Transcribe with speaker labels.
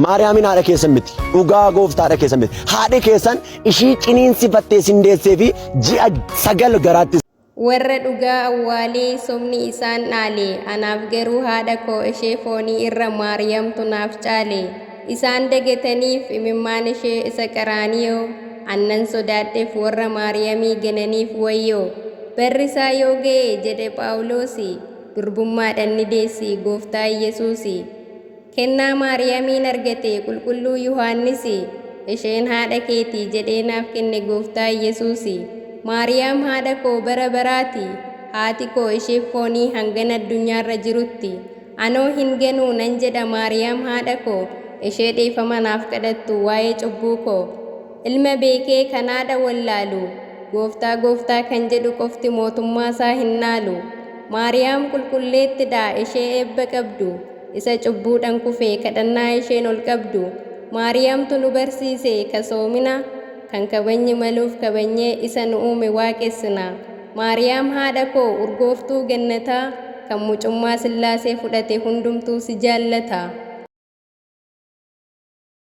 Speaker 1: Maariyaamiin haadha keessan miti. Dhugaa gooftaadha keessan miti. Haadhi keessan ishii ciniinsifattee sindeessee fi ji'a 9 garaatti.
Speaker 2: Warra dhugaa awwaalee somni isaan dhaale anaaf garuu haadha koo ishee foonii irra Maariyaamtu naaf caale. Isaan dagataniif imimmaan ishee isa qaraaniyoo annan sodaadheef warra Maariyaamii gananiif wayyoo. Barri isaa yoo ga'e jedhe Phaawulosi durbummaadhaan ni deessi gooftaa Yesuusi. Kennaa Maariyaamiin argate qulqulluu Yohaannisi isheen haadha keetii jedhee naaf kenne gooftaa Yesuusi. Maariyaam haadha koo bara baraati haati koo ishee foonii hangan addunyaarra jirutti anoo hin ganuu nan jedha Maariyaam haadha koo ishee dhiifama naaf kadhattu waa'ee cubbuu koo. Ilma beekee kan haadha wallaalu gooftaa gooftaa kan jedhu qofti mootummaa isaa hin naalu. Maariyaam qulqulleettidha ishee eebba qabdu isa cubbuudhaan kufee kadhannaa isheen ol qabdu. Maariyaamtu nu barsiise kasoomina kan kabajni maluuf kabajnee isa nu uume waaqessina. Maariyaam haadha koo urgooftuu gannataa kan mucummaa Sillaasee fudhate hundumtuu si jaallata.